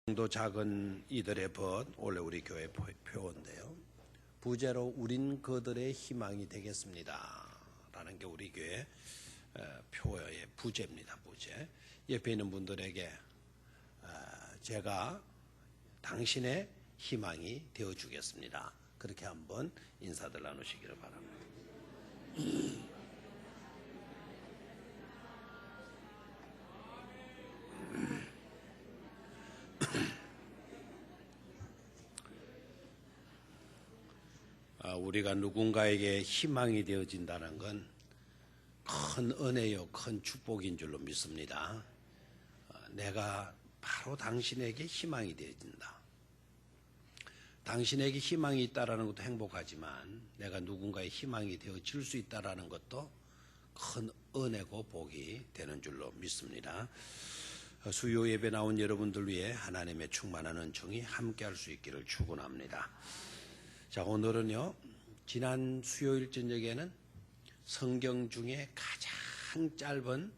정도 작은 이들의 벗, 원래 우리 교회 표어인데요. 부제로 우린 그들의 희망이 되겠습니다 라는 게 우리 교회 표어의 부제입니다. 부제. 옆에 있는 분들에게 제가 당신의 희망이 되어주겠습니다. 그렇게 한번 인사들 나누시기를 바랍니다. 우리가 누군가에게 희망이 되어진다는 건 큰 은혜요, 큰 축복인 줄로 믿습니다. 내가 바로 당신에게 희망이 되어진다. 당신에게 희망이 있다는 것도 행복하지만 내가 누군가의 희망이 되어질 수 있다는 것도 큰 은혜고 복이 되는 줄로 믿습니다. 수요 예배 나온 여러분들 위해 하나님의 충만한 은총이 함께할 수 있기를 축원합니다. 자, 오늘은요, 지난 수요일 저녁에는 성경 중에 가장 짧은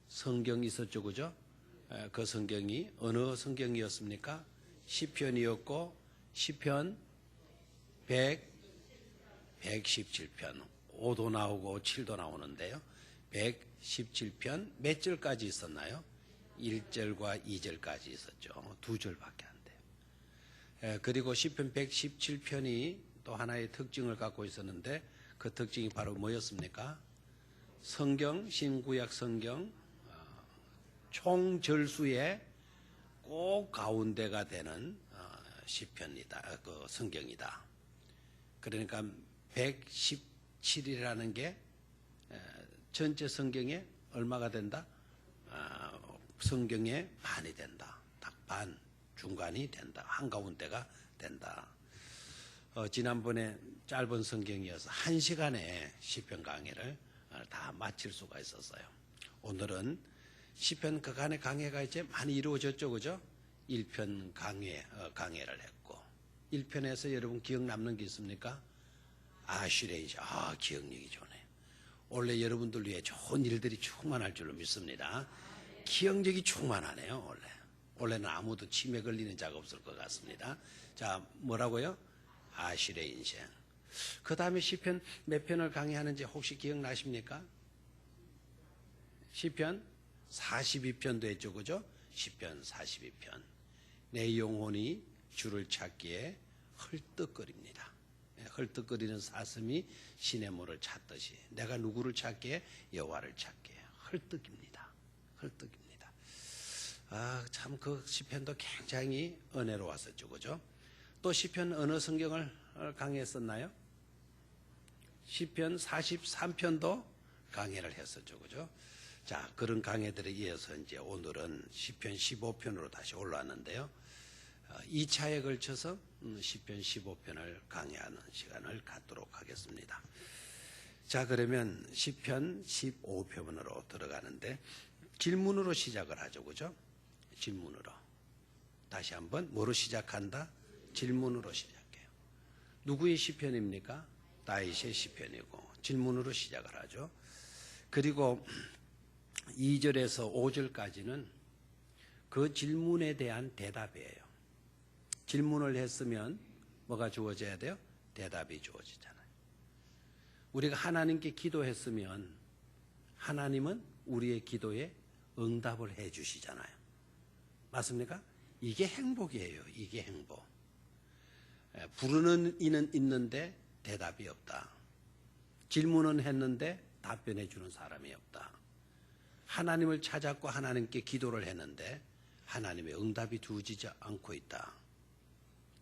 성경이 있었죠, 그죠? 그 성경이 어느 성경이었습니까? 시편이었고, 시편 117편, 5도 나오고 7도 나오는데요. 117편 몇 절까지 있었나요? 1절과 2절까지 있었죠. 2절밖에 안 돼요. 그리고 시편 117편이 또 하나의 특징을 갖고 있었는데 그 특징이 바로 뭐였습니까? 성경, 신구약 성경 총 절수의 꼭 가운데가 되는 시편이다, 그 성경이다. 그러니까 117이라는 게 전체 성경의 얼마가 된다? 성경의 반이 된다. 딱 반, 중간이 된다. 한가운데가 된다. 지난번에 짧은 성경이어서 1시간에 시편 강해를 다 마칠 수가 있었어요. 오늘은 시편 그간의 강해가 이제 많이 이루어졌죠, 그죠? 1편 강해를 했고, 1편에서 여러분 기억 남는 게 있습니까? 아슈레이시. 기억력이 좋네. 원래 여러분들 위해 좋은 일들이 충만할 줄로 믿습니다. 기억력이 충만하네요, 원래는 아무도 치매 걸리는 자가 없을 것 같습니다. 자, 뭐라고요? 아실의 인생. 그 다음에 시편 몇 편을 강의하는지 혹시 기억나십니까? 시편 42편도 했죠, 그죠? 시편 42편. 내 영혼이 주를 찾기에 헐떡거립니다. 헐떡거리는 사슴이 시냇물을 찾듯이 내가 누구를 찾기에? 여호와를 찾기에 헐떡입니다. 헐떡입니다. 참 그 시편도 굉장히 은혜로웠었죠, 그죠? 또 시편 어느 성경을 강의했었나요? 시편 43편도 강의를 했었죠, 그죠? 자, 그런 강의들에 이어서 이제 오늘은 시편 15편으로 다시 올라왔는데요. 2차에 걸쳐서 시편 15편을 강의하는 시간을 갖도록 하겠습니다. 자, 그러면 시편 15편으로 들어가는데 질문으로 시작을 하죠, 그죠? 질문으로. 다시 한번 뭐로 시작한다? 질문으로 시작해요. 누구의 시편입니까? 다윗의 시편이고 질문으로 시작을 하죠. 그리고 2절에서 5절까지는 그 질문에 대한 대답이에요. 질문을 했으면 뭐가 주어져야 돼요? 대답이 주어지잖아요. 우리가 하나님께 기도했으면 하나님은 우리의 기도에 응답을 해 주시잖아요. 맞습니까? 이게 행복이에요. 이게 행복. 부르는 이는 있는데 대답이 없다. 질문은 했는데 답변해 주는 사람이 없다. 하나님을 찾았고 하나님께 기도를 했는데 하나님의 응답이 주어지지 않고 있다.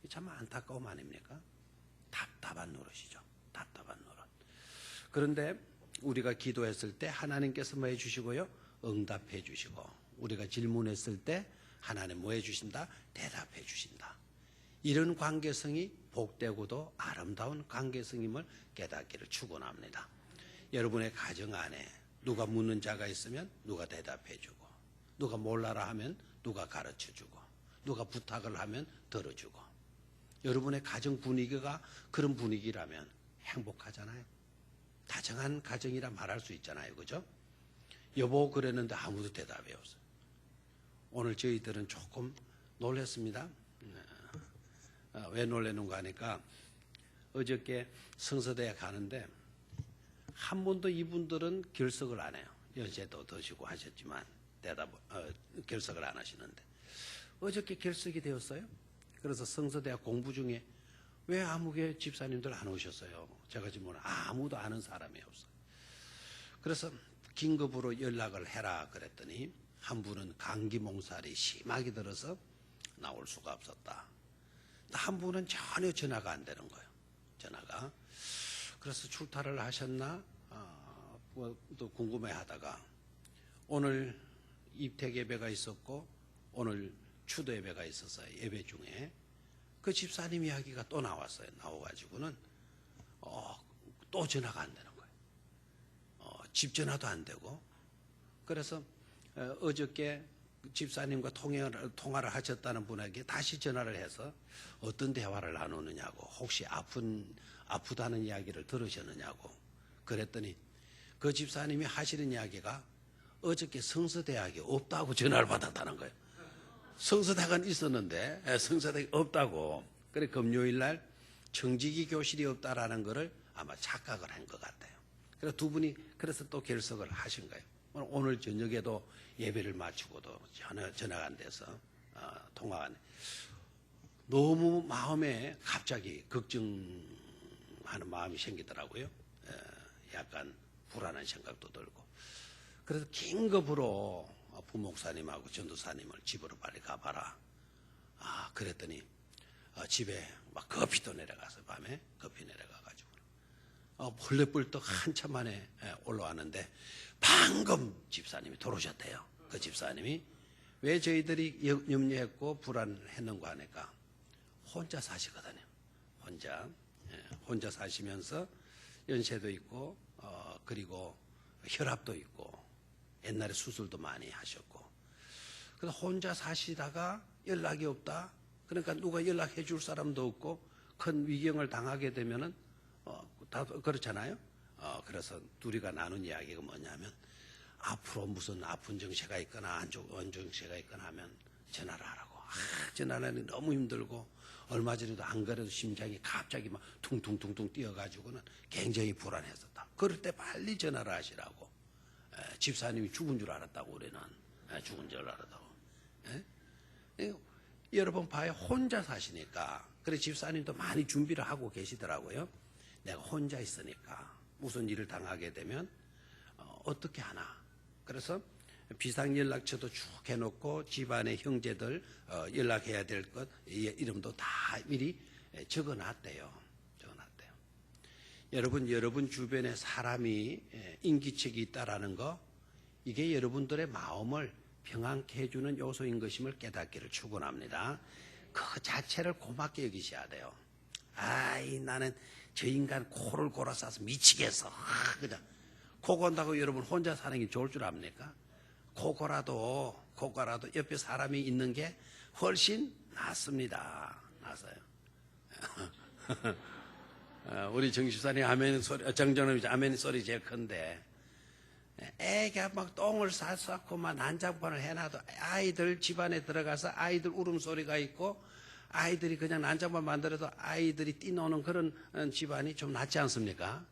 참 안타까움 아닙니까? 답답한 노릇이죠. 답답한 노릇. 그런데 우리가 기도했을 때 하나님께서 뭐 해주시고요? 응답해 주시고, 우리가 질문했을 때 하나님 뭐 해주신다? 대답해 주신다. 이런 관계성이 복되고도 아름다운 관계성임을 깨닫기를 축원합니다. 여러분의 가정 안에 누가 묻는 자가 있으면 누가 대답해 주고, 누가 몰라라 하면 누가 가르쳐 주고, 누가 부탁을 하면 들어주고, 여러분의 가정 분위기가 그런 분위기라면 행복하잖아요. 다정한 가정이라 말할 수 있잖아요, 그죠? 여보 그랬는데 아무도 대답이 없어요. 오늘 저희들은 조금 놀랐습니다. 왜 놀랐는가 하니까 어저께 성서대에 가는데 한 번도 이분들은 결석을 안 해요. 연세도 드시고 하셨지만 결석을 안 하시는데 어저께 결석이 되었어요. 그래서 성서대학 공부 중에 왜 아무개 집사님들 안 오셨어요? 제가 질문을 아무도 아는 사람이 없어요. 그래서 긴급으로 연락을 해라 그랬더니 한 분은 감기 몸살이 심하게 들어서 나올 수가 없었다. 한 분은 전혀 전화가 안 되는 거예요. 전화가. 그래서 출타를 하셨나 또 궁금해하다가 오늘 입택 예배가 있었고 오늘 추도 예배가 있었어요. 예배 중에 그 집사님 이야기가 또 나왔어요. 나와가지고는 또 전화가 안 되는 거예요. 집 전화도 안 되고. 그래서 어저께 집사님과 통화를 하셨다는 분에게 다시 전화를 해서 어떤 대화를 나누느냐고, 혹시 아프다는 이야기를 들으셨느냐고 그랬더니 그 집사님이 하시는 이야기가 어저께 성서대학이 없다고 전화를 받았다는 거예요. 성서대학은 있었는데 성서대학이 없다고. 그래 금요일 날 청지기 교실이 없다라는 거를 아마 착각을 한 것 같아요. 그래서 두 분이 그래서 또 결석을 하신 거예요. 오늘 저녁에도 예배를 마치고도 전화가 안 돼서 통화가 안 돼. 너무 마음에 갑자기 걱정하는 마음이 생기더라고요. 약간 불안한 생각도 들고. 그래서 긴급으로 부목사님하고 전도사님을 집으로 빨리 가봐라. 그랬더니 집에 막 급히 또 내려가서 밤에 급히 내려가가지고 벌레불떡 한참 만에 올라왔는데 방금 집사님이 들어오셨대요. 그 집사님이 왜 저희들이 염려했고 불안했는가 하니까 혼자 사시거든요. 혼자 사시면서 연세도 있고 그리고 혈압도 있고 옛날에 수술도 많이 하셨고 그래서 혼자 사시다가 연락이 없다. 그러니까 누가 연락해 줄 사람도 없고 큰 위경을 당하게 되면은 다 그렇잖아요. 그래서 둘이가 나눈 이야기가 뭐냐면 앞으로 무슨 아픈 정체가 있거나 안 좋은 정체가 있거나 하면 전화를 하라고. 전화를 하니 너무 힘들고 얼마 전에도 안 그래도 심장이 갑자기 막 퉁퉁퉁퉁 뛰어가지고는 굉장히 불안했었다. 그럴 때 빨리 전화를 하시라고. 집사님이 죽은 줄 알았다고 우리는. 죽은 줄 알았다고. 여러분 봐요. 혼자 사시니까. 그래 집사님도 많이 준비를 하고 계시더라고요. 내가 혼자 있으니까 무슨 일을 당하게 되면 어떻게 하나. 그래서 비상연락처도 쭉 해놓고 집안의 형제들 연락해야 될 것 이름도 다 미리 적어놨대요. 여러분 주변에 사람이 인기척이 있다라는 거, 이게 여러분들의 마음을 평안케 해주는 요소인 것임을 깨닫기를 축원합니다. 그 자체를 고맙게 여기셔야 돼요. 나는 저 인간 코를 골아 싸서 미치겠어. 그냥 코 건다고 여러분 혼자 사는 게 좋을 줄 압니까? 코고라도 옆에 사람이 있는 게 훨씬 낫습니다. 낫어요. 우리 정집사님 아멘 소리, 정정님 아멘 소리 제일 큰데, 애가 막 똥을 싸고 막 난장판을 해놔도 아이들 집안에 들어가서 아이들 울음소리가 있고 아이들이 그냥 난장판 만들어도 아이들이 뛰노는 그런 집안이 좀 낫지 않습니까?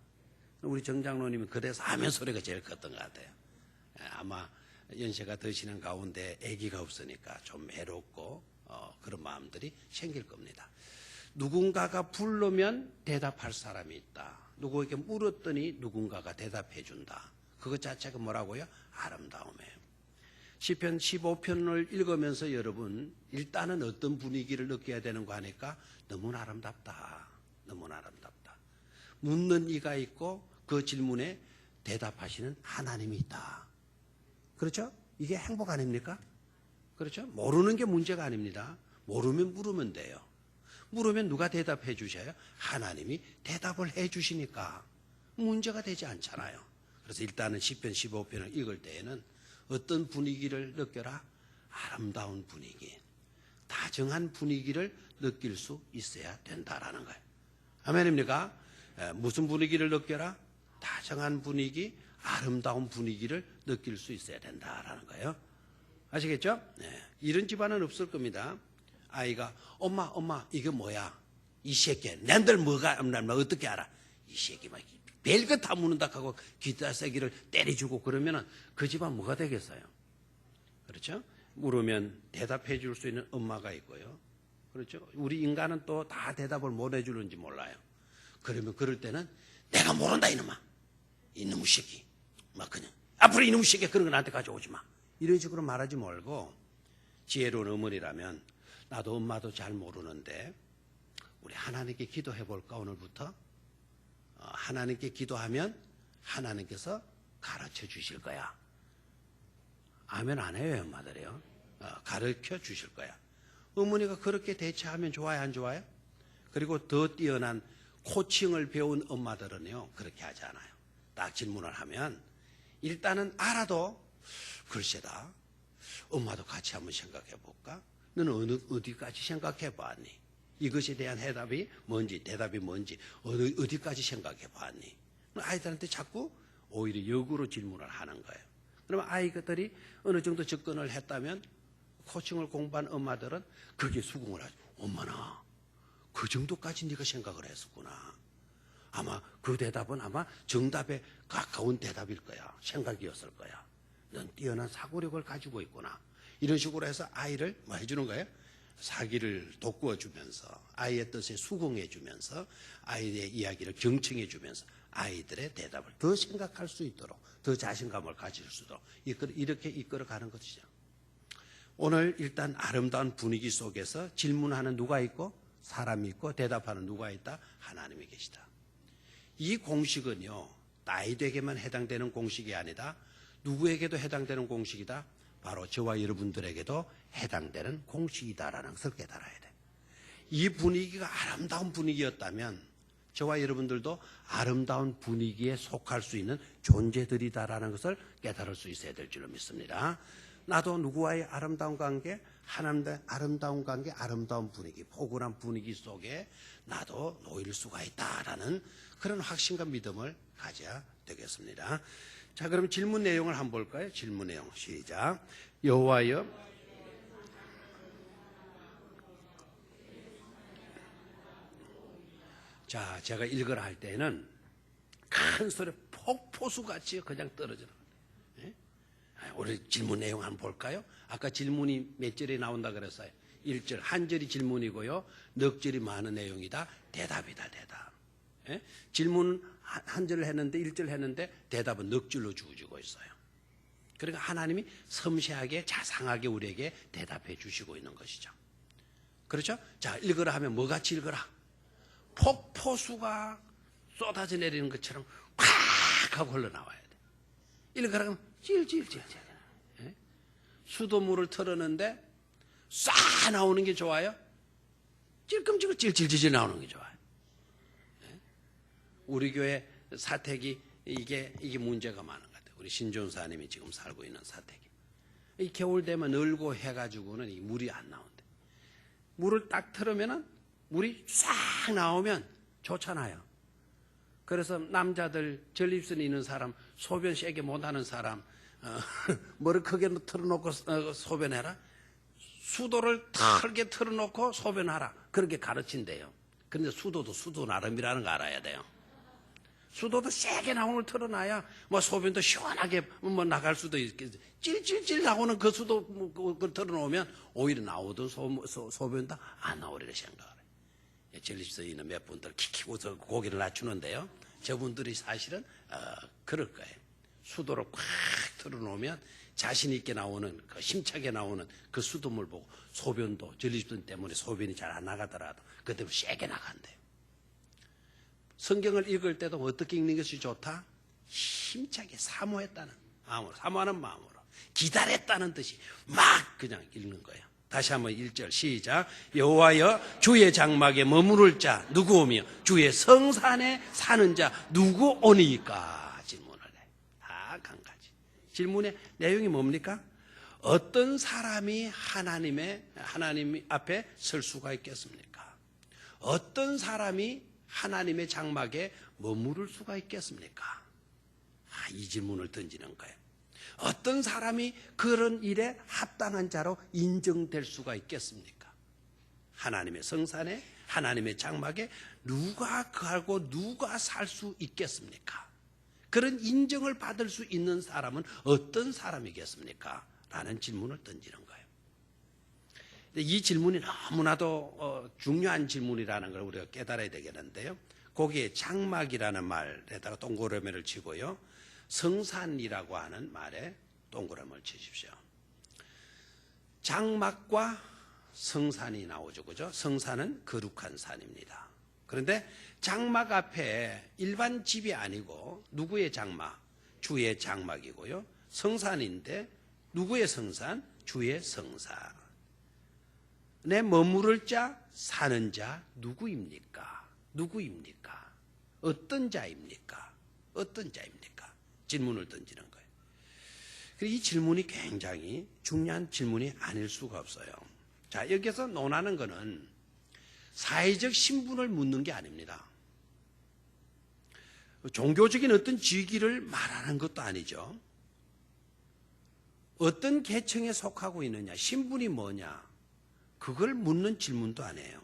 우리 정장로님이 그래서 아멘 소리가 제일 컸던 것 같아요. 아마 연세가 드시는 가운데 아기가 없으니까 좀 외롭고 그런 마음들이 생길 겁니다. 누군가가 부르면 대답할 사람이 있다. 누구에게 물었더니 누군가가 대답해 준다. 그것 자체가 뭐라고요? 아름다움이에요. 시편 15편을 읽으면서 여러분 일단은 어떤 분위기를 느껴야 되는가 하니까 너무나 아름답다. 너무나 아름답다. 묻는 이가 있고 그 질문에 대답하시는 하나님이 있다. 그렇죠? 이게 행복 아닙니까? 그렇죠? 모르는 게 문제가 아닙니다. 모르면 물으면 돼요. 물으면 누가 대답해 주셔요? 하나님이 대답을 해 주시니까 문제가 되지 않잖아요. 그래서 일단은 시편 15편을 읽을 때에는 어떤 분위기를 느껴라? 아름다운 분위기, 다정한 분위기를 느낄 수 있어야 된다라는 거예요. 아멘입니까? 무슨 분위기를 느껴라? 다정한 분위기, 아름다운 분위기를 느낄 수 있어야 된다라는 거예요. 아시겠죠? 이런 집안은 없을 겁니다. 아이가 엄마 이게 뭐야? 이 새끼 낸들 뭐가 어떻게 알아? 이 새끼 막 별거 다 묻는다 하고 귀따세기를 때려주고 그러면은 그 집안 뭐가 되겠어요? 그렇죠? 물으면 대답해 줄 수 있는 엄마가 있고요. 그렇죠? 우리 인간은 또 다 대답을 못 해주는지 몰라요. 그러면 그럴 때는 내가 모른다 이놈아. 이놈의 새끼. 막 그냥 앞으로 이놈의 새끼 그런 거 나한테 가져오지 마. 이런 식으로 말하지 말고 지혜로운 어머니라면 나도 엄마도 잘 모르는데 우리 하나님께 기도해 볼까 오늘부터? 하나님께 기도하면 하나님께서 가르쳐 주실 거야. 아멘 안 해요 엄마들이요. 가르쳐 주실 거야. 어머니가 그렇게 대처하면 좋아요 안 좋아요? 그리고 더 뛰어난 코칭을 배운 엄마들은요 그렇게 하지 않아요. 딱 질문을 하면 일단은 알아도 글쎄다 엄마도 같이 한번 생각해 볼까? 너는 어디까지 생각해 봤니? 이것에 대한 해답이 뭔지 대답이 뭔지 어디까지 생각해 봤니? 아이들한테 자꾸 오히려 역으로 질문을 하는 거예요. 그러면 아이들이 어느 정도 접근을 했다면 코칭을 공부한 엄마들은 거기에 수긍을 하죠. 엄마나 그 정도까지 네가 생각을 했었구나. 아마 그 대답은 아마 정답에 가까운 대답일 거야. 생각이었을 거야. 넌 뛰어난 사고력을 가지고 있구나. 이런 식으로 해서 아이를 뭐 해주는 거예요? 사기를 돋구어 주면서 아이의 뜻에 수긍해 주면서 아이의 이야기를 경청해 주면서 아이들의 대답을 더 생각할 수 있도록 더 자신감을 가질 수 있도록 이렇게 이끌어가는 것이죠. 오늘 일단 아름다운 분위기 속에서 질문하는 누가 있고 사람이 있고 대답하는 누가 있다? 하나님이 계시다. 이 공식은요 나이되게만 해당되는 공식이 아니다. 누구에게도 해당되는 공식이다. 바로 저와 여러분들에게도 해당되는 공식이다라는 것을 깨달아야 돼. 이 분위기가 아름다운 분위기였다면 저와 여러분들도 아름다운 분위기에 속할 수 있는 존재들이다라는 것을 깨달을 수 있어야 될 줄로 믿습니다. 나도 누구와의 아름다운 관계, 하나님과의 아름다운 관계, 아름다운 분위기, 포근한 분위기 속에 나도 놓일 수가 있다라는 그런 확신과 믿음을 가져야 되겠습니다. 자, 그럼 질문 내용을 한번 볼까요? 질문 내용 시작. 여호와여, 자, 제가 읽으라 할 때는 큰 소리 폭포수같이 그냥 떨어지는 거예요. 우리 질문 내용 한번 볼까요? 아까 질문이 몇 절에 나온다 그랬어요? 1절, 한 절이 질문이고요. 넉 절이 많은 내용이다. 대답이다, 대답. 질문 한 절을 했는데 1절 했는데 대답은 넉 줄로 주어지고 있어요. 그러니까 하나님이 섬세하게 자상하게 우리에게 대답해 주시고 있는 것이죠. 그렇죠? 자, 읽으라 하면 뭐같이 읽으라? 폭포수가 쏟아져 내리는 것처럼 콱 하고 흘러나와야 돼. 읽으라 하면 찔찔찔찔. 수돗물을 틀었는데 쏴 나오는 게 좋아요? 찔끔찔끔 찔찔찔 나오는 게 좋아요. 우리 교회 사택이 이게 문제가 많은 것 같아요. 우리 신존사님이 지금 살고 있는 사택이. 이 겨울 되면 늘고 해가지고는 이 물이 안 나온대. 물을 딱 틀으면은 물이 싹 나오면 좋잖아요. 그래서 남자들 전립선이 있는 사람, 소변 세게 못하는 사람, 머리 크게 틀어놓고 소변해라. 수도를 털게 틀어놓고 소변하라. 그렇게 가르친대요. 그런데 수도도 수도 나름이라는 거 알아야 돼요. 수도도 세게 나오는 걸 틀어놔야 뭐 소변도 시원하게 뭐 나갈 수도 있겠지. 찔찔찔 나오는 그 수도 그걸 틀어놓으면 오히려 나오던 소변도 안 나오리라 생각을 해요. 전립선에 있는 몇 분들 킥킥 고개를 낮추는데요. 저분들이 사실은 그럴 거예요. 수도를 꽉 틀어놓으면 자신 있게 나오는 그 힘차게 나오는 그 수돗물 보고 소변도 전립선 때문에 소변이 잘 안 나가더라도 그 때문에 세게 나간대요. 성경을 읽을 때도 어떻게 읽는 것이 좋다? 힘차게 사모했다는 마음으로, 사모하는 마음으로, 기다렸다는 뜻이 막 그냥 읽는 거예요. 다시 한번 1절 시작. 여호와여, 주의 장막에 머무를 자 누구 오며 주의 성산에 사는 자 누구 오니까? 질문을 해. 다 한 가지. 질문의 내용이 뭡니까? 어떤 사람이 하나님 앞에 설 수가 있겠습니까? 어떤 사람이 하나님의 장막에 머무를 수가 있겠습니까? 이 질문을 던지는 거예요. 어떤 사람이 그런 일에 합당한 자로 인정될 수가 있겠습니까? 하나님의 성산에, 하나님의 장막에 누가 거하고 누가 살 수 있겠습니까? 그런 인정을 받을 수 있는 사람은 어떤 사람이겠습니까? 라는 질문을 던지는 거예요. 이 질문이 너무나도 중요한 질문이라는 걸 우리가 깨달아야 되겠는데요. 거기에 장막이라는 말에다가 동그라미를 치고요. 성산이라고 하는 말에 동그라미를 치십시오. 장막과 성산이 나오죠. 그죠? 성산은 거룩한 산입니다. 그런데 장막 앞에 일반 집이 아니고 누구의 장막? 주의 장막이고요. 성산인데 누구의 성산? 주의 성산. 내 머무를 자, 사는 자 누구입니까? 누구입니까? 어떤 자입니까? 어떤 자입니까? 질문을 던지는 거예요. 이 질문이 굉장히 중요한 질문이 아닐 수가 없어요. 자, 여기서 논하는 것은 사회적 신분을 묻는 게 아닙니다. 종교적인 어떤 직위를 말하는 것도 아니죠. 어떤 계층에 속하고 있느냐, 신분이 뭐냐, 그걸 묻는 질문도 아니에요.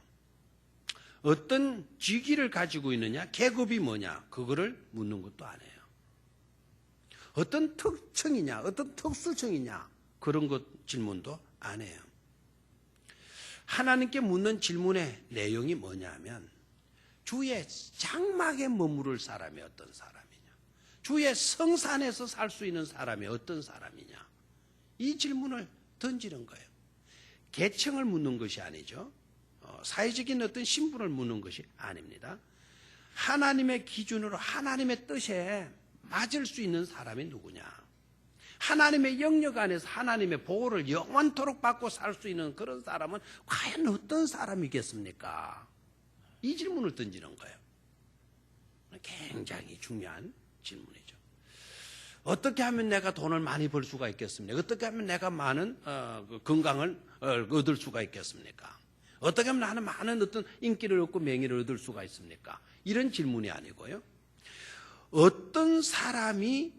어떤 직위를 가지고 있느냐, 계급이 뭐냐, 그거를 묻는 것도 아니에요. 어떤 특성이냐, 어떤 특수성이냐, 그런 것 질문도 안 해요. 하나님께 묻는 질문의 내용이 뭐냐면 주의 장막에 머무를 사람이 어떤 사람이냐, 주의 성산에서 살 수 있는 사람이 어떤 사람이냐, 이 질문을 던지는 거예요. 계층을 묻는 것이 아니죠. 사회적인 어떤 신분을 묻는 것이 아닙니다. 하나님의 기준으로 하나님의 뜻에 맞을 수 있는 사람이 누구냐, 하나님의 영역 안에서 하나님의 보호를 영원토록 받고 살 수 있는 그런 사람은 과연 어떤 사람이겠습니까? 이 질문을 던지는 거예요. 굉장히 중요한 질문이죠. 어떻게 하면 내가 돈을 많이 벌 수가 있겠습니까? 어떻게 하면 내가 많은 건강을 얻을 수가 있겠습니까? 어떻게 하면 나는 많은 어떤 인기를 얻고 명예를 얻을 수가 있습니까? 이런 질문이 아니고요. 어떤 사람이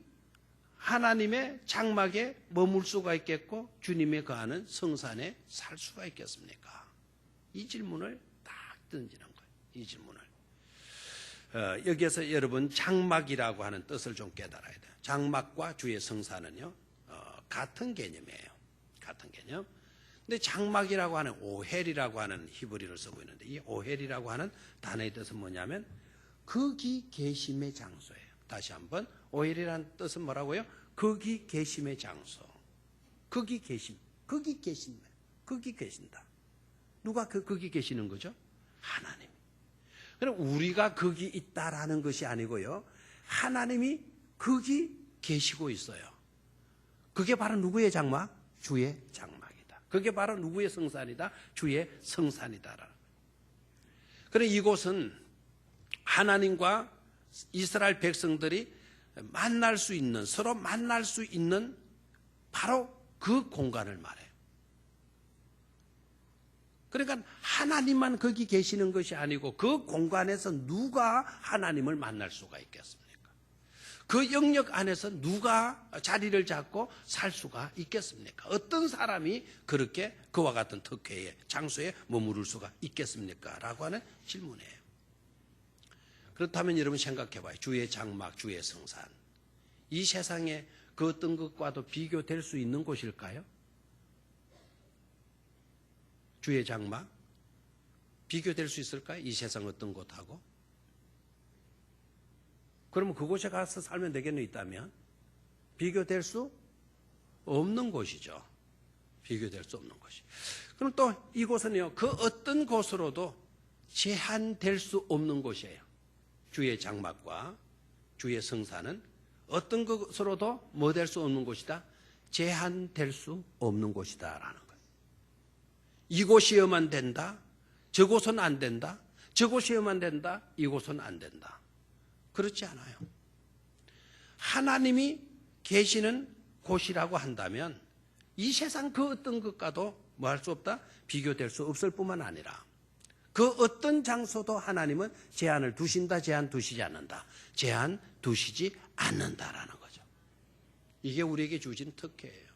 하나님의 장막에 머물 수가 있겠고 주님의 거하는 성산에 살 수가 있겠습니까? 이 질문을 딱 던지는 거예요. 이 질문을. 여기에서 여러분 장막이라고 하는 뜻을 좀 깨달아야 돼요. 장막과 주의 성산은요, 같은 개념이에요. 같은 개념. 근데 장막이라고 하는 오헬이라고 하는 히브리를 쓰고 있는데, 이 오헬이라고 하는 단어의 뜻은 뭐냐면 거기 계심의 장소예요. 다시 한번, 오헬이라는 뜻은 뭐라고요? 거기 계심의 장소. 거기 계심. 거기 계신다. 거기 계신다. 누가 거기 계시는 거죠? 하나님. 그럼 우리가 거기 있다라는 것이 아니고요, 하나님이 거기 계시고 있어요. 그게 바로 누구의 장막? 주의 장막이다. 그게 바로 누구의 성산이다? 주의 성산이다. 그럼 이곳은 하나님과 이스라엘 백성들이 만날 수 있는, 서로 만날 수 있는 바로 그 공간을 말해요. 그러니까 하나님만 거기 계시는 것이 아니고 그 공간에서 누가 하나님을 만날 수가 있겠습니까? 그 영역 안에서 누가 자리를 잡고 살 수가 있겠습니까? 어떤 사람이 그렇게 그와 같은 특회의 장소에 머무를 수가 있겠습니까? 라고 하는 질문이에요. 그렇다면 여러분 생각해봐요. 주의 장막, 주의 성산. 이 세상에 그 어떤 것과도 비교될 수 있는 곳일까요? 주의 장막? 비교될 수 있을까요? 이 세상 어떤 곳하고? 그러면 그곳에 가서 살면 되겠네, 있다면? 비교될 수 없는 곳이죠. 비교될 수 없는 곳이. 그럼 또 이곳은요, 그 어떤 곳으로도 제한될 수 없는 곳이에요. 주의 장막과 주의 성산은 어떤 것으로도 뭐 될 수 없는 곳이다? 제한될 수 없는 곳이다라는 거예요. 이곳이어만 된다, 저곳은 안 된다, 저곳이어만 된다, 이곳은 안 된다. 그렇지 않아요. 하나님이 계시는 곳이라고 한다면 이 세상 그 어떤 것과도 뭐 할 수 없다? 비교될 수 없을 뿐만 아니라 그 어떤 장소도 하나님은 제한을 두신다, 제한 두시지 않는다. 제한 두시지 않는다라는 거죠. 이게 우리에게 주신 특혜예요.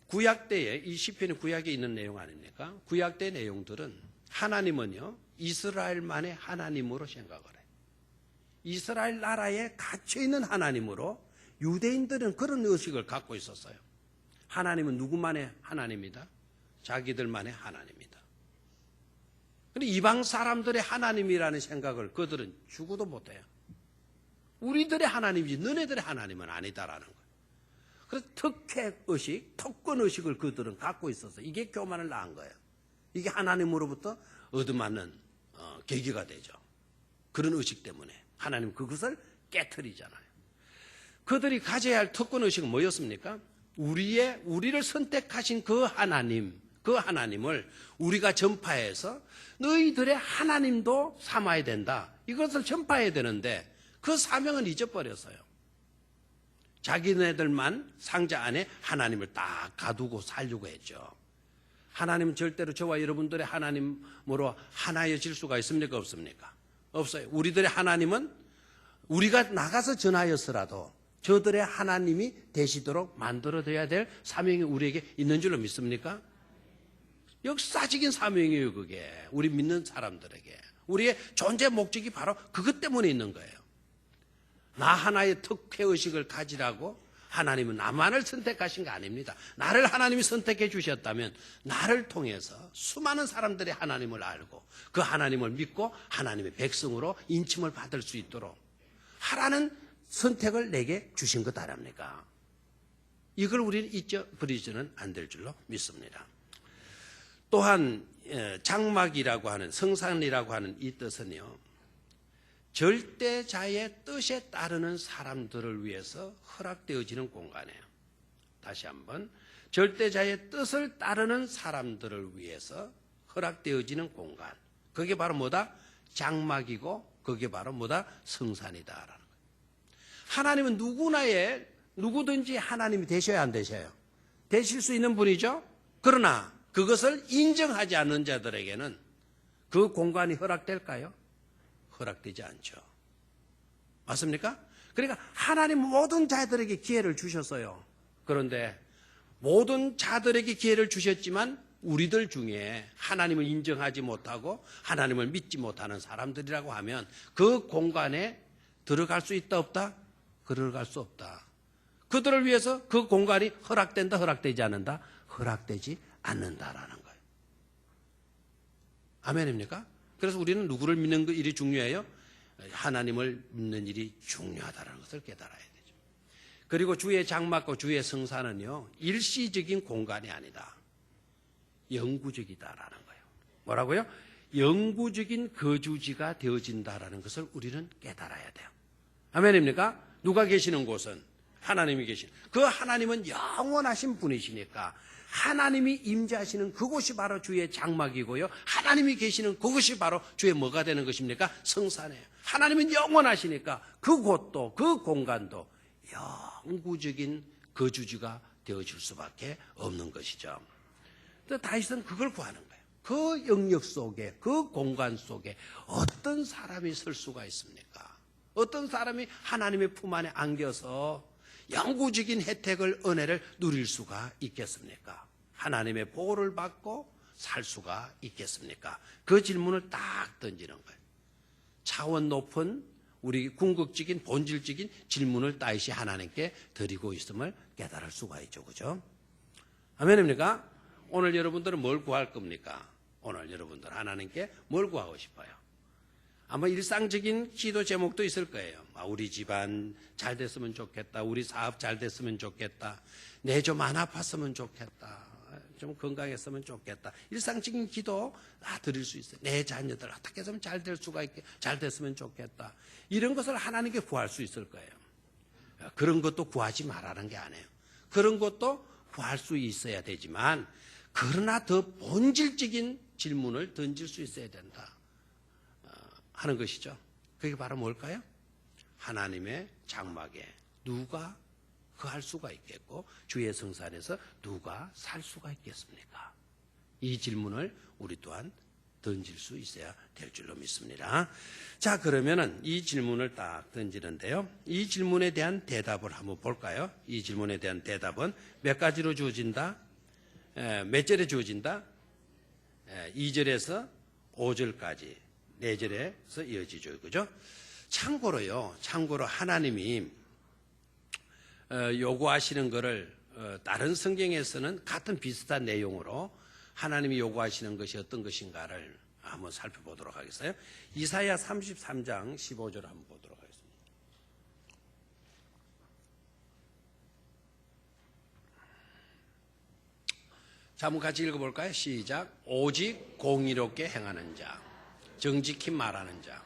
구약 때에 이 시편이 구약에 있는 내용 아닙니까? 구약 때 내용들은 하나님은요 이스라엘만의 하나님으로 생각을 해요. 이스라엘 나라에 갇혀 있는 하나님으로 유대인들은 그런 의식을 갖고 있었어요. 하나님은 누구만의 하나님이다? 자기들만의 하나님이다. 근데 이방 사람들의 하나님이라는 생각을 그들은 죽어도 못해요. 우리들의 하나님이지 너네들의 하나님은 아니다라는 거예요. 그래서 특혜의식, 특권의식을 그들은 갖고 있어서 이게 교만을 낳은 거예요. 이게 하나님으로부터 얻어맞는 계기가 되죠. 그런 의식 때문에 하나님 그것을 깨트리잖아요. 그들이 가져야 할 특권의식은 뭐였습니까? 우리를 선택하신 그 하나님을 우리가 전파해서 너희들의 하나님도 삼아야 된다. 이것을 전파해야 되는데 그 사명은 잊어버렸어요. 자기네들만 상자 안에 하나님을 딱 가두고 살려고 했죠. 하나님은 절대로 저와 여러분들의 하나님으로 하나여질 수가 있습니까? 없습니까? 없어요. 우리들의 하나님은 우리가 나가서 전하였으라도 저들의 하나님이 되시도록 만들어져야 될 사명이 우리에게 있는 줄로 믿습니까? 역사적인 사명이에요. 그게 우리 믿는 사람들에게 우리의 존재 목적이 바로 그것 때문에 있는 거예요. 나 하나의 특혜의식을 가지라고 하나님은 나만을 선택하신 거 아닙니다. 나를 하나님이 선택해 주셨다면 나를 통해서 수많은 사람들이 하나님을 알고 그 하나님을 믿고 하나님의 백성으로 인침을 받을 수 있도록 하라는 선택을 내게 주신 것 아닙니까? 이걸 우리는 잊어버리지는 안 될 줄로 믿습니다. 또한 장막이라고 하는 성산이라고 하는 이 뜻은요, 절대자의 뜻에 따르는 사람들을 위해서 허락되어지는 공간이에요. 다시 한번, 절대자의 뜻을 따르는 사람들을 위해서 허락되어지는 공간. 그게 바로 뭐다? 장막이고 그게 바로 뭐다? 성산이다라는 거예요. 하나님은 누구든지 하나님이 되셔야 안 되셔요? 되실 수 있는 분이죠. 그러나 그것을 인정하지 않는 자들에게는 그 공간이 허락될까요? 허락되지 않죠. 맞습니까? 그러니까 하나님 모든 자들에게 기회를 주셨어요. 그런데 모든 자들에게 기회를 주셨지만 우리들 중에 하나님을 인정하지 못하고 하나님을 믿지 못하는 사람들이라고 하면 그 공간에 들어갈 수 있다 없다? 들어갈 수 없다. 그들을 위해서 그 공간이 허락된다 허락되지 않는다? 허락되지 않는다라는 거예요. 아멘입니까? 그래서 우리는 누구를 믿는 일이 중요해요? 하나님을 믿는 일이 중요하다는 것을 깨달아야 되죠. 그리고 주의 장막과 주의 성산은요, 일시적인 공간이 아니다. 영구적이다라는 거예요. 뭐라고요? 영구적인 거주지가 되어진다라는 것을 우리는 깨달아야 돼요. 아멘입니까? 누가 계시는 곳은 하나님이 계신, 그 하나님은 영원하신 분이시니까 하나님이 임재하시는 그곳이 바로 주의 장막이고요. 하나님이 계시는 그곳이 바로 주의 뭐가 되는 것입니까? 성산이에요. 하나님은 영원하시니까 그곳도 그 공간도 영구적인 거주지가 되어질 수밖에 없는 것이죠. 다윗은 그걸 구하는 거예요. 그 영역 속에, 그 공간 속에 어떤 사람이 설 수가 있습니까? 어떤 사람이 하나님의 품 안에 안겨서 영구적인 혜택을, 은혜를 누릴 수가 있겠습니까? 하나님의 보호를 받고 살 수가 있겠습니까? 그 질문을 딱 던지는 거예요. 차원 높은 우리 궁극적인 본질적인 질문을 다윗이 하나님께 드리고 있음을 깨달을 수가 있죠. 그죠? 아멘입니까? 오늘 여러분들은 뭘 구할 겁니까? 오늘 여러분들 하나님께 뭘 구하고 싶어요? 아마 일상적인 기도 제목도 있을 거예요. 우리 집안 잘 됐으면 좋겠다. 우리 사업 잘 됐으면 좋겠다. 내 좀 안 아팠으면 좋겠다. 좀 건강했으면 좋겠다. 일상적인 기도 다 드릴 수 있어요. 내 자녀들 어떻게 해서면 잘 될 수가 있게, 잘 됐으면 좋겠다. 이런 것을 하나님께 구할 수 있을 거예요. 그런 것도 구하지 말라는 게 아니에요. 그런 것도 구할 수 있어야 되지만, 그러나 더 본질적인 질문을 던질 수 있어야 된다 하는 것이죠. 그게 바로 뭘까요? 하나님의 장막에 누가 거할 수가 있겠고 주의 성산에서 누가 살 수가 있겠습니까? 이 질문을 우리 또한 던질 수 있어야 될 줄로 믿습니다. 자, 그러면은 이 질문을 딱 던지는데요. 이 질문에 대한 대답을 한번 볼까요? 이 질문에 대한 대답은 몇 가지로 주어진다? 몇 절에 주어진다? 2절에서 5절까지 4절에서 이어지죠. 그죠? 참고로 하나님이 요구하시는 것을 다른 성경에서는 같은 비슷한 내용으로 하나님이 요구하시는 것이 어떤 것인가를 한번 살펴보도록 하겠어요. 이사야 33장 15절 한번 보도록 하겠습니다. 자, 한번 같이 읽어볼까요? 시작. 오직 공의롭게 행하는 자, 정직히 말하는 자,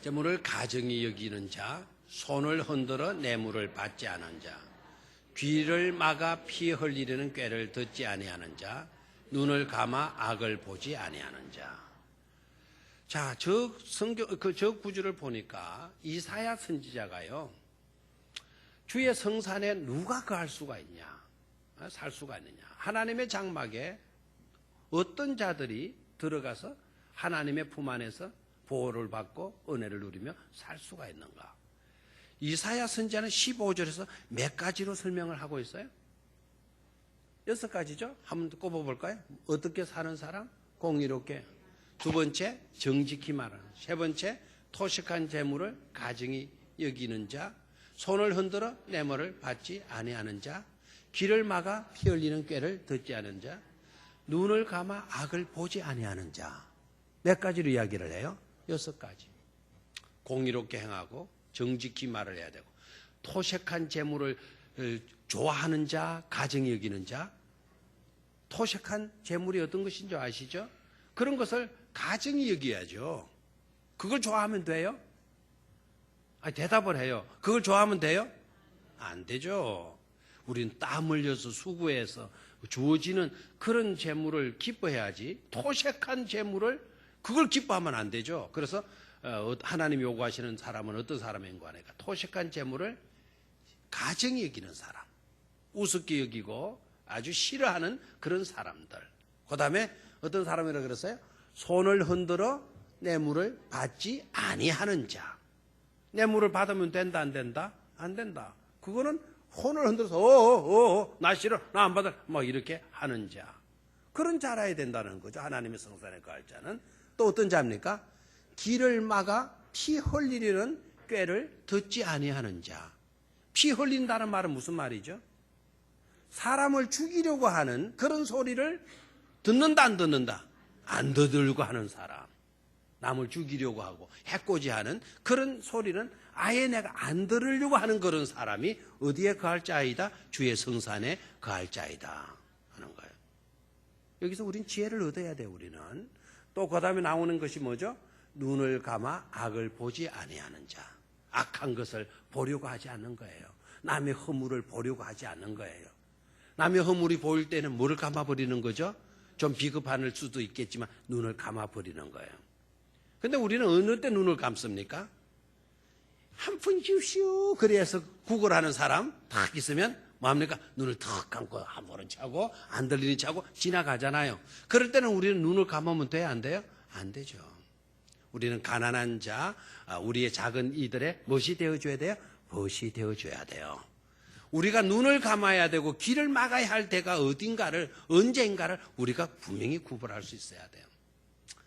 재물을 가정히 여기는 자, 손을 흔들어 뇌물을 받지 않은 자, 귀를 막아 피 흘리려는 꾀를 듣지 아니하는 자, 눈을 감아 악을 보지 아니하는 자. 자, 저 구절을 보니까 이사야 선지자가요, 주의 성산에 누가 거할 수가 있냐, 살 수가 있느냐, 하나님의 장막에 어떤 자들이 들어가서 하나님의 품 안에서 보호를 받고 은혜를 누리며 살 수가 있는가. 이사야 선지자는 15절에서 몇 가지로 설명을 하고 있어요? 6가지죠? 한번 꼽아볼까요? 어떻게 사는 사람? 공의롭게. 두 번째, 정직히 말하는. 세 번째, 토식한 재물을 가증히 여기는 자, 손을 흔들어 뇌물을 받지 아니하는 자, 귀를 막아 피 흘리는 꾀를 듣지 않은 자, 눈을 감아 악을 보지 아니하는 자. 몇 가지로 이야기를 해요? 6가지. 공의롭게 행하고 정직히 말을 해야 되고, 토색한 재물을 좋아하는 자, 가정히 여기는 자. 토색한 재물이 어떤 것인 줄 아시죠? 그런 것을 가정히 여겨야죠. 그걸 좋아하면 돼요? 대답을 해요. 그걸 좋아하면 돼요? 안 되죠. 우리는 땀 흘려서 수고해서 주어지는 그런 재물을 기뻐해야지, 토색한 재물을 그걸 기뻐하면 안 되죠. 그래서 하나님이 요구하시는 사람은 어떤 사람인 거 아니까? 토색한 재물을 가정히 여기는 사람, 우습게 여기고 아주 싫어하는 그런 사람들. 그 다음에 어떤 사람이라고 그랬어요? 손을 흔들어 뇌물을 받지 아니하는 자. 뇌물을 받으면 된다, 안 된다? 안 된다. 그거는 손을 흔들어서 나 싫어, 나 안 받아, 막 이렇게 하는 자. 그런 자라야 된다는 거죠. 하나님의 성산에 거할 자는. 또 어떤 자입니까? 길을 막아 피 흘리려는 꾀를 듣지 아니하는 자. 피 흘린다는 말은 무슨 말이죠? 사람을 죽이려고 하는 그런 소리를 듣는다, 안 듣는다? 안 듣으려고 하는 사람. 남을 죽이려고 하고 해코지하는 그런 소리는 아예 내가 안 들으려고 하는 그런 사람이 어디에 거할 자이다? 주의 성산에 거할 자이다 하는 거예요. 여기서 우린 지혜를 얻어야 돼요. 우리는. 또 그 다음에 나오는 것이 뭐죠? 눈을 감아 악을 보지 아니하는 자. 악한 것을 보려고 하지 않는 거예요. 남의 허물을 보려고 하지 않는 거예요. 남의 허물이 보일 때는 뭐를 감아버리는 거죠? 좀 비겁할 수도 있겠지만 눈을 감아버리는 거예요. 근데 우리는 어느 때 눈을 감습니까? 한 푼 주시오. 그래서 구걸하는 사람 딱 있으면 뭐합니까? 눈을 턱 감고 안 보는 척하고 안 들리는 척하고 지나가잖아요. 그럴 때는 우리는 눈을 감으면 돼요? 안 돼요? 안 되죠. 우리는 가난한 자, 우리의 작은 이들의 무엇이 되어줘야 돼요? 벗이 되어줘야 돼요. 우리가 눈을 감아야 되고 귀를 막아야 할 때가 어딘가를, 언제인가를 우리가 분명히 구분할 수 있어야 돼요.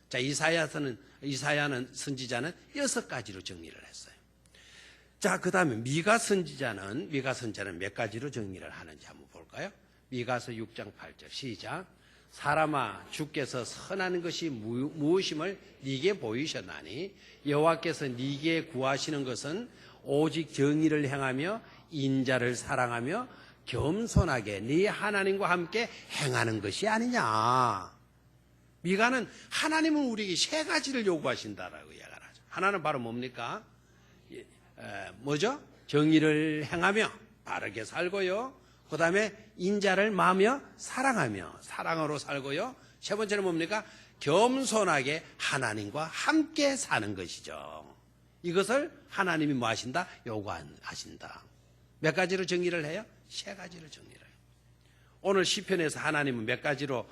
자, 이사야는 선지자는 6가지로 정리를 했어요. 자, 그 다음에 미가 선지자는 몇 가지로 정리를 하는지 한번 볼까요? 미가서 6장 8절 시작. 사람아, 주께서 선한 것이 무엇임을 네게 보이셨나니 여호와께서 네게 구하시는 것은 오직 정의를 행하며 인자를 사랑하며 겸손하게 네 하나님과 함께 행하는 것이 아니냐. 미가는 하나님은 우리에게 3가지를 요구하신다라고 이야기를 하죠. 하나는 바로 뭡니까? 뭐죠? 정의를 행하며 바르게 살고요. 그 다음에 인자를 마으며 사랑하며 사랑으로 살고요. 세 번째는 뭡니까? 겸손하게 하나님과 함께 사는 것이죠. 이것을 하나님이 뭐 하신다? 요구하신다. 몇 가지로 정리를 해요? 3가지로 정리를 해요. 오늘 시편에서 하나님은 몇 가지로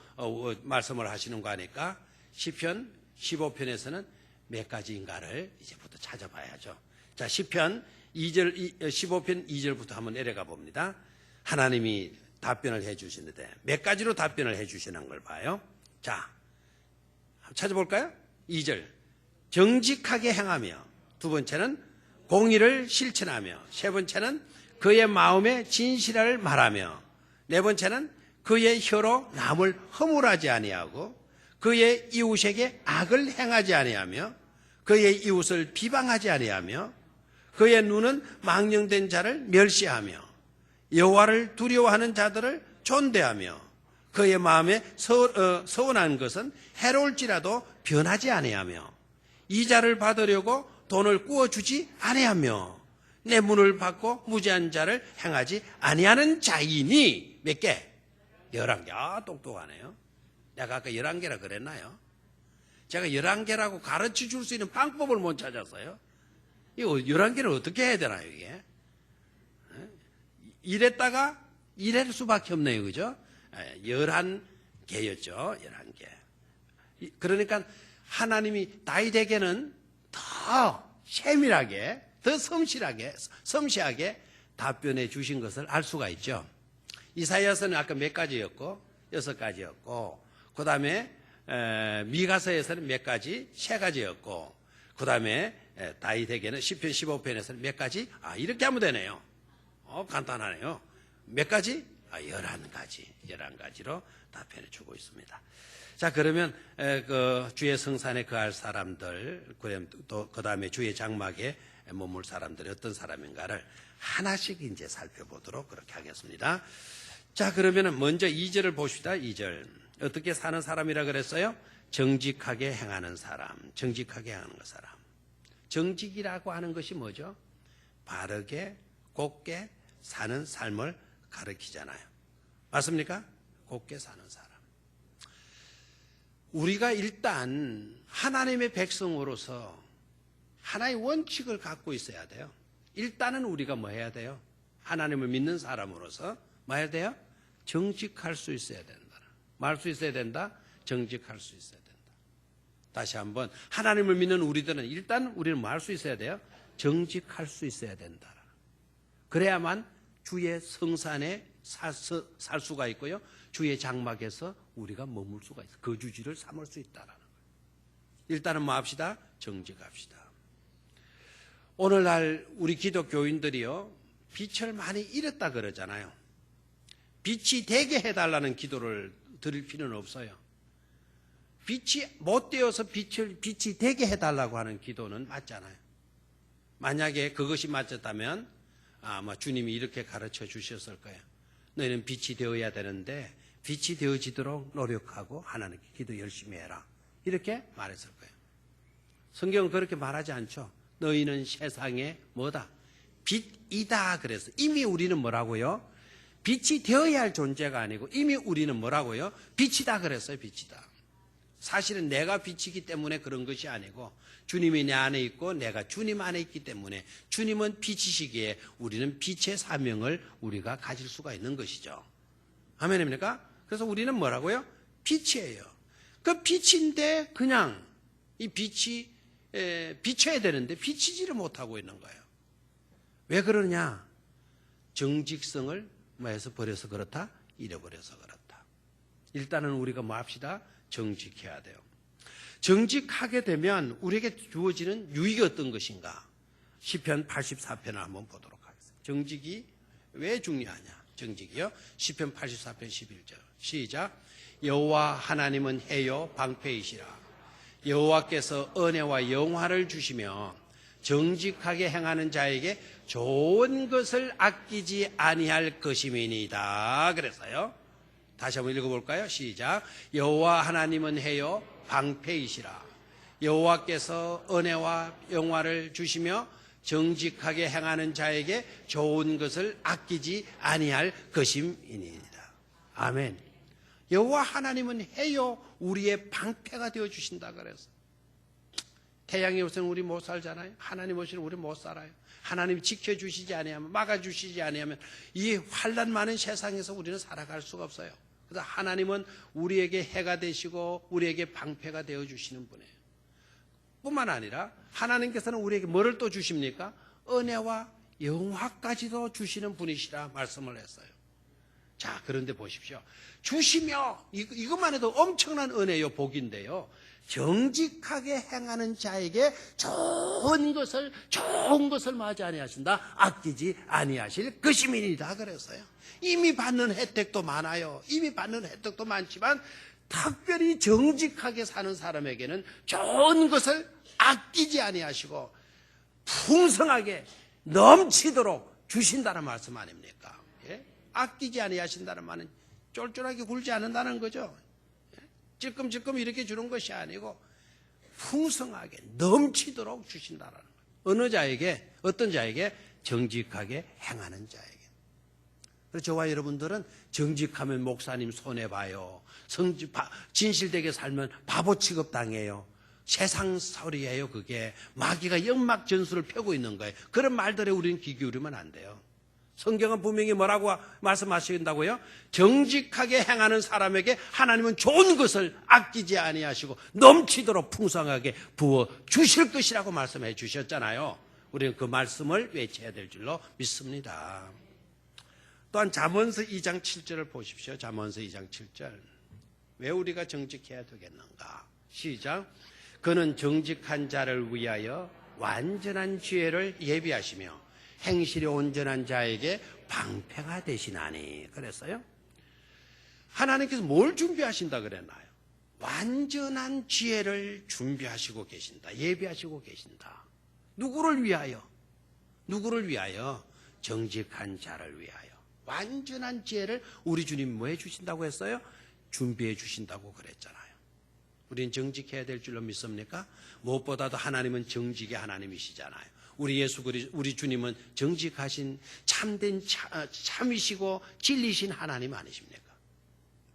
말씀을 하시는 거 아니까 시편 15편에서는 몇 가지인가를 이제부터 찾아봐야죠. 자, 시편 15편 2절부터 한번 내려가 봅니다. 하나님이 답변을 해 주시는데 몇 가지로 답변을 해 주시는 걸 봐요. 자, 찾아볼까요? 2절. 정직하게 행하며, 두 번째는 공의를 실천하며, 세 번째는 그의 마음에 진실을 말하며, 네 번째는 그의 혀로 남을 허물하지 아니하고 그의 이웃에게 악을 행하지 아니하며 그의 이웃을 비방하지 아니하며 그의 눈은 망령된 자를 멸시하며 여호와를 두려워하는 자들을 존대하며 그의 마음에 서운한 것은 해로울지라도 변하지 아니하며 이자를 받으려고 돈을 꾸어주지 아니하며 내 문을 받고 무죄한 자를 행하지 아니하는 자이니 몇 개? 11개. 아, 똑똑하네요. 내가 아까 11개라 그랬나요? 제가 11개라고 가르쳐 줄 수 있는 방법을 못 찾았어요. 이거 11개를 어떻게 해야 되나요, 이게? 이랬다가 이럴 수밖에 없네요, 그죠? 11개였죠, 11개. 그러니까 하나님이 다윗에게는 더 세밀하게, 더 섬세하게 답변해 주신 것을 알 수가 있죠. 이사야서는 아까 몇 가지였고, 6가지였고, 그 다음에 미가서에서는 몇 가지? 3가지였고, 그 다음에 다윗에게는 시편 15편에서는 몇 가지? 아, 이렇게 하면 되네요. 간단하네요. 몇 가지? 11가지. 11가지로 답변해 주고 있습니다. 자, 그러면 그 주의 성산에 거할 사람들, 또 그 다음에 주의 장막에 머물 사람들이 어떤 사람인가를 하나씩 이제 살펴보도록 그렇게 하겠습니다. 자, 그러면은 먼저 2절을 보십시다. 2절. 어떻게 사는 사람이라 그랬어요? 정직하게 행하는 사람. 정직하게 행하는 그 사람. 정직이라고 하는 것이 뭐죠? 바르게, 곱게 사는 삶을 가르치잖아요. 맞습니까? 곱게 사는 사람. 우리가 일단 하나님의 백성으로서 하나의 원칙을 갖고 있어야 돼요. 일단은 우리가 뭐 해야 돼요? 하나님을 믿는 사람으로서 뭐 해야 돼요? 정직할 수 있어야 된다. 말 수 있어야 된다. 정직할 수 있어야 된다. 다시 한번 하나님을 믿는 우리들은 일단 우리는 뭐 할 수 있어야 돼요? 정직할 수 있어야 된다. 그래야만 주의 성산에 살 수가 있고요. 주의 장막에서 우리가 머물 수가 있어요. 거주지를 삼을 수 있다라는 거예요. 일단은 뭐 합시다? 정직합시다. 오늘날 우리 기독교인들이요, 빛을 많이 잃었다 그러잖아요. 빛이 되게 해달라는 기도를 드릴 필요는 없어요. 빛이 못 되어서 빛이 되게 해달라고 하는 기도는 맞잖아요. 만약에 그것이 맞았다면 아마 주님이 이렇게 가르쳐 주셨을 거예요. 너희는 빛이 되어야 되는데 빛이 되어지도록 노력하고 하나님께 기도 열심히 해라. 이렇게 말했을 거예요. 성경은 그렇게 말하지 않죠. 너희는 세상에 뭐다? 빛이다 그래서 이미 우리는 뭐라고요? 빛이 되어야 할 존재가 아니고 이미 우리는 뭐라고요? 빛이다 그랬어요. 빛이다. 사실은 내가 빛이기 때문에 그런 것이 아니고 주님이 내 안에 있고 내가 주님 안에 있기 때문에 주님은 빛이시기에 우리는 빛의 사명을 우리가 가질 수가 있는 것이죠. 아멘입니까? 그래서 우리는 뭐라고요? 빛이에요. 그 빛인데 그냥 이 빛이 비춰야 되는데 비치지를 못하고 있는 거예요. 왜 그러냐? 정직성을 뭐해서 버려서 그렇다? 잃어버려서 그렇다. 일단은 우리가 뭐 합시다? 정직해야 돼요. 정직하게 되면 우리에게 주어지는 유익이 어떤 것인가? 시편 84편을 한번 보도록 하겠습니다. 정직이 왜 중요하냐? 정직이요. 시편 84편 11절 시작. 여호와 하나님은 해요 방패이시라. 여호와께서 은혜와 영화를 주시며 정직하게 행하는 자에게 좋은 것을 아끼지 아니할 것임이니이다. 그랬어요. 다시 한번 읽어볼까요? 시작. 여호와 하나님은 해요 방패이시라. 여호와께서 은혜와 영화를 주시며 정직하게 행하는 자에게 좋은 것을 아끼지 아니할 것임이니이다. 아멘. 여호와 하나님은 해요 우리의 방패가 되어 주신다 그래서. 태양이 없으면 우리 못 살잖아요. 하나님 없이는 우리 못 살아요. 하나님이 지켜주시지 아니하면, 막아주시지 아니하면 이 환난 많은 세상에서 우리는 살아갈 수가 없어요. 그래서 하나님은 우리에게 해가 되시고 우리에게 방패가 되어주시는 분이에요. 뿐만 아니라 하나님께서는 우리에게 뭐를 또 주십니까? 은혜와 영화까지도 주시는 분이시라 말씀을 했어요. 자, 그런데 보십시오. 주시며, 이것만 해도 엄청난 은혜요, 복인데요. 정직하게 행하는 자에게 좋은 것을 마지 아니하신다. 아끼지 아니하실 것임이니이다. 그랬어요. 이미 받는 혜택도 많아요. 이미 받는 혜택도 많지만 특별히 정직하게 사는 사람에게는 좋은 것을 아끼지 아니하시고 풍성하게 넘치도록 주신다는 말씀 아닙니까? 예? 아끼지 아니하신다는 말은 쫄쫄하게 굴지 않는다는 거죠. 찔끔찔끔 이렇게 주는 것이 아니고 풍성하게 넘치도록 주신다는 거예요. 어느 자에게, 어떤 자에게? 정직하게 행하는 자에게. 그래서 저와 여러분들은 정직하면 목사님 손해봐요. 진실되게 살면 바보 취급당해요. 세상 소리예요. 그게 마귀가 연막 전술을 펴고 있는 거예요. 그런 말들에 우리는 귀 기울이면 안 돼요. 성경은 분명히 뭐라고 말씀하신다고요? 정직하게 행하는 사람에게 하나님은 좋은 것을 아끼지 아니하시고 넘치도록 풍성하게 부어 주실 것이라고 말씀해 주셨잖아요. 우리는 그 말씀을 외쳐야 될 줄로 믿습니다. 또한 잠언서 2장 7절을 보십시오. 잠언서 2장 7절. 왜 우리가 정직해야 되겠는가? 시작. 그는 정직한 자를 위하여 완전한 지혜를 예비하시며 행실이 온전한 자에게 방패가 되시나니. 그랬어요. 하나님께서 뭘 준비하신다 그랬나요? 완전한 지혜를 준비하시고 계신다. 예비하시고 계신다. 누구를 위하여? 누구를 위하여? 정직한 자를 위하여. 완전한 지혜를 우리 주님 뭐 해주신다고 했어요? 준비해 주신다고 그랬잖아요. 우리는 정직해야 될 줄로 믿습니까? 무엇보다도 하나님은 정직의 하나님이시잖아요. 우리 주님은 정직하신 참된 참이시고 진리신 하나님 아니십니까?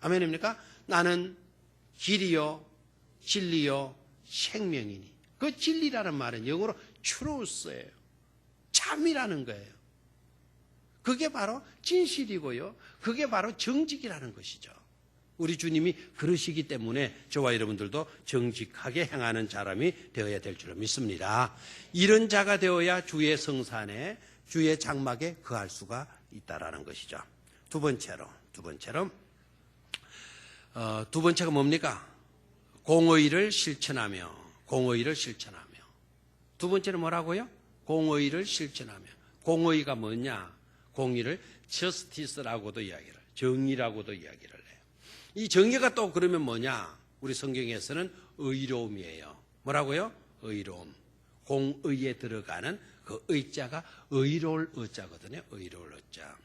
아멘입니까? 나는 길이요 진리요 생명이니. 그 진리라는 말은 영어로 truth예요. 참이라는 거예요. 그게 바로 진실이고요. 그게 바로 정직이라는 것이죠. 우리 주님이 그러시기 때문에 저와 여러분들도 정직하게 행하는 사람이 되어야 될 줄로 믿습니다. 이런 자가 되어야 주의 성산에, 주의 장막에 거할 수가 있다라는 것이죠. 두 번째가 뭡니까? 공의를 실천하며. 두 번째는 뭐라고요? 공의를 실천하며. 공의가 뭐냐? 공의를 justice라고도 이야기를, 정의라고도 이야기를 해요. 이 정의가 또 그러면 뭐냐? 우리 성경에서는 의로움이에요. 뭐라고요? 의로움. 공의에 들어가는 그 의자가 의로울 의자거든요. 의로울 의자.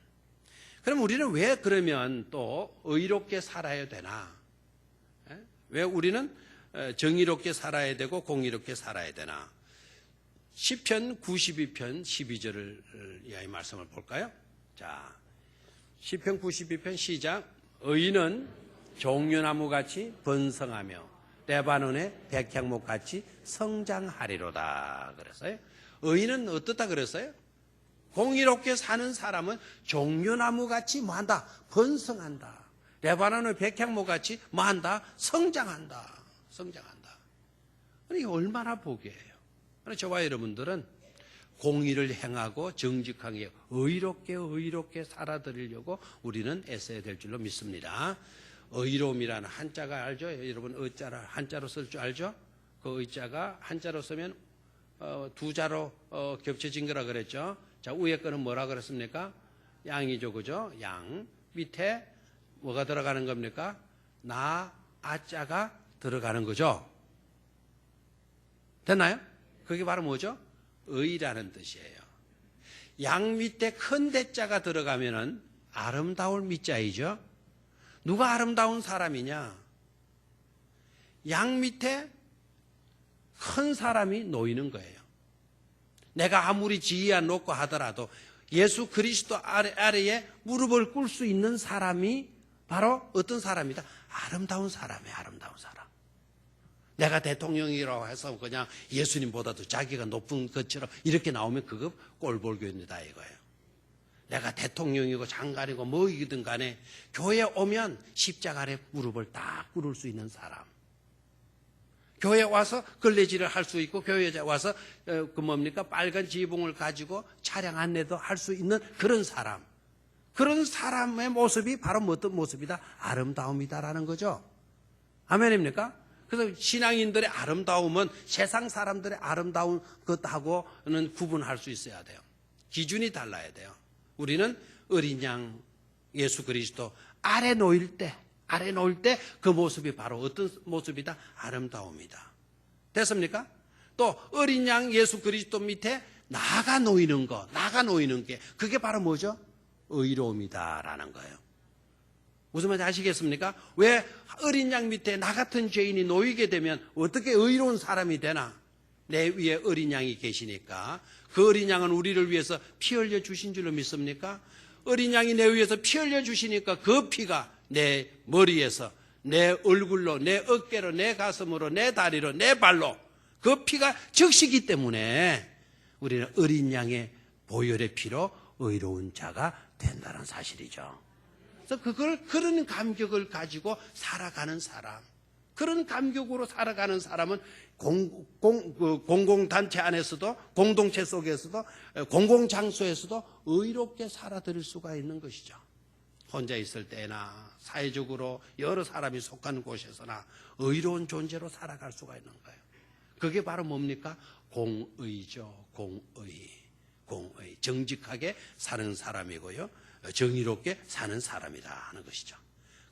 그럼 우리는 왜 그러면 또 의롭게 살아야 되나? 왜 우리는 정의롭게 살아야 되고 공의롭게 살아야 되나? 시편 92편 12절을 이 말씀을 볼까요? 자, 시편 92편 시작. 의인은 종려나무같이 번성하며 레바논의 백향목같이 성장하리로다 그랬어요. 의인은 어떻다 그랬어요? 공의롭게 사는 사람은 종려나무같이 뭐한다? 번성한다. 레바논의 백향목같이 뭐한다? 성장한다. 이게 얼마나 복이에요. 저와 여러분들은 공의를 행하고 정직하게 의롭게 살아드리려고 우리는 애써야 될 줄로 믿습니다. 의로움이라는 한자가 알죠? 여러분 의자를 한자로 쓸 줄 알죠? 그 의자가 한자로 쓰면 두 자로 겹쳐진 거라 그랬죠? 자, 위에 거는 뭐라 그랬습니까? 양이죠, 그죠? 양. 밑에 뭐가 들어가는 겁니까? 아자가 들어가는 거죠? 됐나요? 그게 바로 뭐죠? 의라는 뜻이에요. 양 밑에 큰 대자가 들어가면은 아름다울 밑자이죠. 누가 아름다운 사람이냐? 양 밑에 큰 사람이 놓이는 거예요. 내가 아무리 지혜가 높고 하더라도 예수 그리스도 아래에 무릎을 꿇을 수 있는 사람이 바로 어떤 사람이다? 아름다운 사람이에요. 아름다운 사람. 내가 대통령이라고 해서 그냥 예수님보다도 자기가 높은 것처럼 이렇게 나오면 그거 꼴볼교입니다 이거예요. 내가 대통령이고 장관이고 뭐이든 간에 교회에 오면 십자가 아래 무릎을 딱 꿇을 수 있는 사람. 교회에 와서 걸레질을 할 수 있고 교회에 와서 빨간 지붕을 가지고 차량 안내도 할 수 있는 그런 사람. 그런 사람의 모습이 바로 어떤 모습이다? 아름다움이다라는 거죠. 아멘입니까? 그래서 신앙인들의 아름다움은 세상 사람들의 아름다운 것하고는 구분할 수 있어야 돼요. 기준이 달라야 돼요. 우리는 어린 양 예수 그리스도 아래 놓일 때 그 모습이 바로 어떤 모습이다? 아름다움이다. 됐습니까? 또 어린 양 예수 그리스도 밑에 나가 놓이는 게 그게 바로 뭐죠? 의로움이다라는 거예요. 무슨 말인지 아시겠습니까? 왜 어린 양 밑에 나 같은 죄인이 놓이게 되면 어떻게 의로운 사람이 되나? 내 위에 어린 양이 계시니까. 그 어린 양은 우리를 위해서 피 흘려 주신 줄로 믿습니까? 어린 양이 내 위해서 피 흘려 주시니까 그 피가 내 머리에서 내 얼굴로 내 어깨로 내 가슴으로 내 다리로 내 발로 그 피가 적시기 때문에 우리는 어린 양의 보혈의 피로 의로운 자가 된다는 사실이죠. 그래서 그런 감격을 가지고 살아가는 사람, 그런 감격으로 살아가는 사람은 공공단체 안에서도, 공동체 속에서도, 공공장소에서도 의롭게 살아들일 수가 있는 것이죠. 혼자 있을 때나 사회적으로 여러 사람이 속한 곳에서나 의로운 존재로 살아갈 수가 있는 거예요. 그게 바로 뭡니까? 공의죠. 공의. 정직하게 사는 사람이고요. 정의롭게 사는 사람이다 하는 것이죠.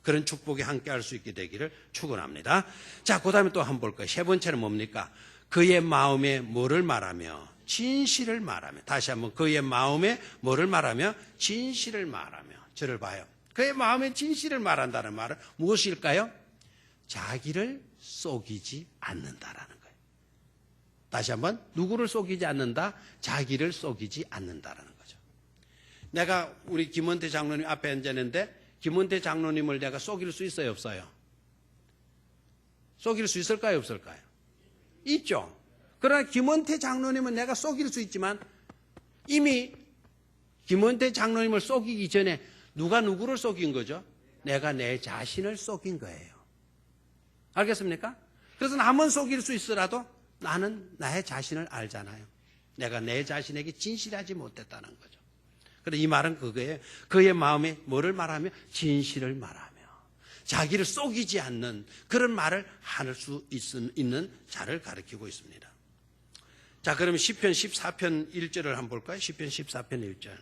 그런 축복에 함께 할 수 있게 되기를 축원합니다. 자, 그 다음에 또 한번 볼까요? 세 번째는 뭡니까? 그의 마음에 뭐를 말하며? 진실을 말하며. 다시 한번 그의 마음에 뭐를 말하며? 진실을 말하며. 저를 봐요. 그의 마음에 진실을 말한다는 말은 무엇일까요? 자기를 속이지 않는다라는 거예요. 다시 한번 누구를 속이지 않는다? 자기를 속이지 않는다라는 거죠. 내가 우리 김원태 장로님 앞에 앉았는데 김원태 장로님을 내가 속일 수 있어요, 없어요? 속일 수 있을까요, 없을까요? 있죠. 그러나 김원태 장로님은 내가 속일 수 있지만 이미 김원태 장로님을 속이기 전에 누가 누구를 속인 거죠? 내가 내 자신을 속인 거예요. 알겠습니까? 그래서 남은 속일 수 있더라도 나는 나의 자신을 알잖아요. 내가 내 자신에게 진실하지 못했다는 거죠. 그런데 이 말은 그거예요. 그의 마음에 뭐를 말하며? 진실을 말하며. 자기를 속이지 않는 그런 말을 할 수 있는 자를 가리키고 있습니다. 자, 그러면 시편 14편 1절을 한번 볼까요? 시편 14편 1절.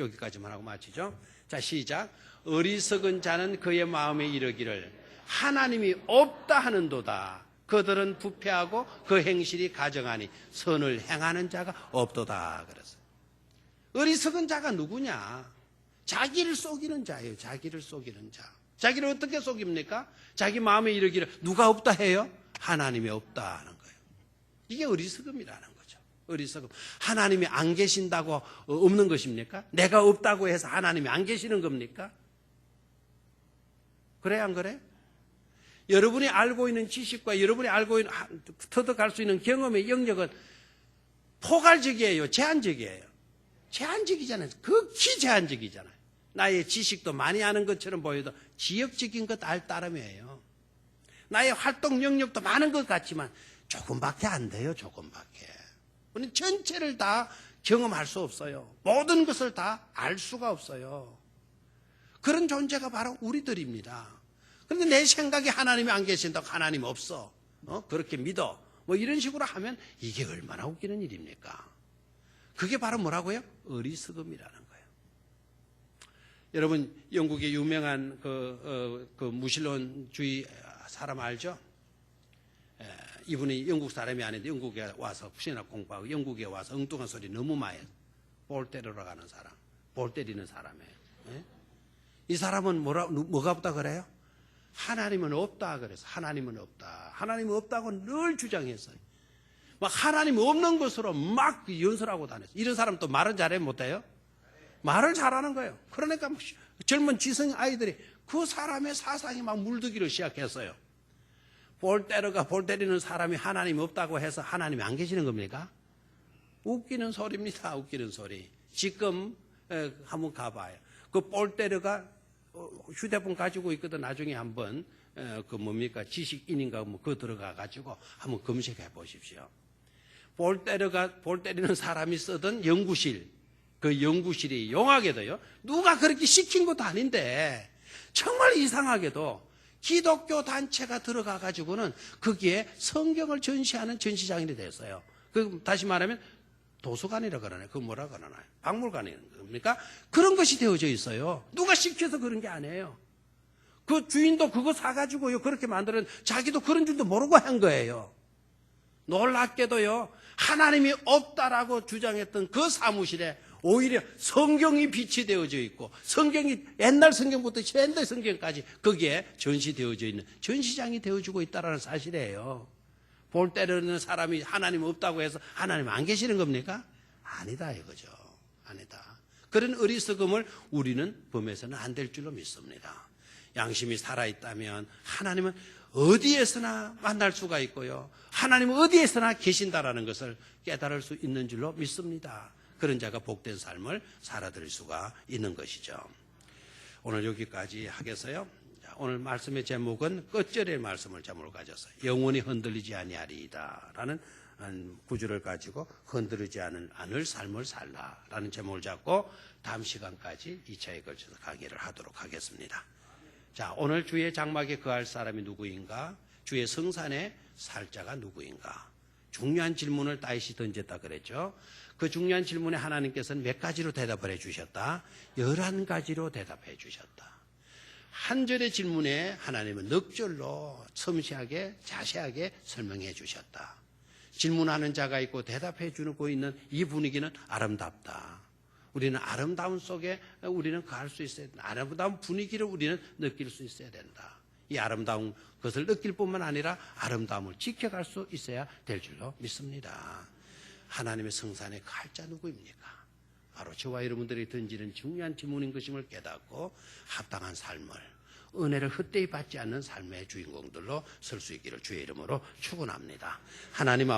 여기까지만 하고 마치죠. 자, 시작. 어리석은 자는 그의 마음에 이르기를 하나님이 없다 하는도다. 그들은 부패하고 그 행실이 가정하니 선을 행하는 자가 없도다. 그랬어요. 어리석은 자가 누구냐? 자기를 속이는 자예요. 자기를 속이는 자. 자기를 어떻게 속입니까? 자기 마음에 이르기를 누가 없다 해요? 하나님이 없다 하는 거예요. 이게 어리석음이라는 거죠. 어리석음. 하나님이 안 계신다고 없는 것입니까? 내가 없다고 해서 하나님이 안 계시는 겁니까? 그래 안 그래? 여러분이 알고 있는 지식과 여러분이 알고 있는 터득할 수 있는 경험의 영역은 포괄적이에요. 제한적이에요. 제한적이잖아요. 극히 제한적이잖아요. 나의 지식도 많이 아는 것처럼 보여도 지역적인 것 알 따름이에요. 나의 활동 영역도 많은 것 같지만 조금밖에 안 돼요. 조금밖에. 우리는 전체를 다 경험할 수 없어요. 모든 것을 다 알 수가 없어요. 그런 존재가 바로 우리들입니다. 그런데 내 생각에 하나님이 안 계신다고 하나님 없어. 그렇게 믿어. 뭐 이런 식으로 하면 이게 얼마나 웃기는 일입니까? 그게 바로 뭐라고요? 어리석음이라는 거예요. 여러분, 영국의 유명한 그 무신론주의 사람 알죠? 이분이 영국 사람이 아닌데 영국에 와서 신학 공부하고 영국에 와서 엉뚱한 소리 너무 많이 해요. 볼 때리러 가는 사람, 볼 때리는 사람이에요. 예? 이 사람은 뭐가 없다 그래요? 하나님은 없다 그래서 하나님은 없다. 하나님은 없다고 늘 주장했어요. 막 하나님 없는 것으로 막 연설하고 다녔어요. 이런 사람 또 말은 잘해 못해요? 말을 잘하는 거예요. 그러니까 젊은 지성 아이들이 그 사람의 사상이 막 물들기를 시작했어요. 볼 때리는 사람이 하나님이 없다고 해서 하나님이 안 계시는 겁니까? 웃기는 소리입니다. 웃기는 소리. 지금 한번 가봐요. 그 볼때르가 휴대폰 가지고 있거든. 나중에 한번 그 뭡니까 지식인인가 뭐 그거 들어가 가지고 한번 검색해 보십시오. 볼 때리는 사람이 쓰던 연구실 그 연구실이 용하게도요, 누가 그렇게 시킨 것도 아닌데 정말 이상하게도 기독교 단체가 들어가 가지고는 거기에 성경을 전시하는 전시장이 됐어요. 그 다시 말하면 도서관이라 그러나요? 그 뭐라 그러나요? 박물관입니까? 그런 것이 되어져 있어요. 누가 시켜서 그런 게 아니에요. 그 주인도 그거 사가지고요, 그렇게 만드는, 자기도 그런 줄도 모르고 한 거예요. 놀랍게도요, 하나님이 없다라고 주장했던 그 사무실에 오히려 성경이 빛이 되어져 있고, 성경이 옛날 성경부터 현대 성경까지 거기에 전시되어져 있는 전시장이 되어주고 있다는 사실이에요. 볼 때는 사람이 하나님 없다고 해서 하나님 안 계시는 겁니까? 아니다 이거죠. 아니다. 그런 어리석음을 우리는 범해서는 안 될 줄로 믿습니다. 양심이 살아있다면 하나님은 어디에서나 만날 수가 있고요, 하나님은 어디에서나 계신다라는 것을 깨달을 수 있는 줄로 믿습니다. 그런 자가 복된 삶을 살아드릴 수가 있는 것이죠. 오늘 여기까지 하겠어요. 오늘 말씀의 제목은 끝절의 말씀을 제목으로 가졌어요. 영원히 흔들리지 아니하리이다 라는 구절을 가지고 흔들리지 않을 삶을 살라라는 제목을 잡고 다음 시간까지 2차에 걸쳐서 강의를 하도록 하겠습니다. 자, 오늘 주의 장막에 거할 사람이 누구인가? 주의 성산에 살 자가 누구인가? 중요한 질문을 다윗이 던졌다 그랬죠. 그 중요한 질문에 하나님께서는 몇 가지로 대답을 해 주셨다? 11가지로 대답해 주셨다. 한 절의 질문에 하나님은 넉 절로 섬세하게 자세하게 설명해 주셨다. 질문하는 자가 있고 대답해 주고 있는 이 분위기는 아름답다. 우리는 아름다움 속에 우리는 거할 수 있어야 된다. 아름다운 분위기를 우리는 느낄 수 있어야 된다. 이 아름다운 것을 느낄 뿐만 아니라 아름다움을 지켜갈 수 있어야 될 줄로 믿습니다. 하나님의 성산에 갈 자 누구입니까? 바로 저와 여러분들이 던지는 중요한 질문인 것임을 깨닫고 합당한 삶을, 은혜를 헛되이 받지 않는 삶의 주인공들로 설 수 있기를 주의 이름으로 축원합니다. 하나님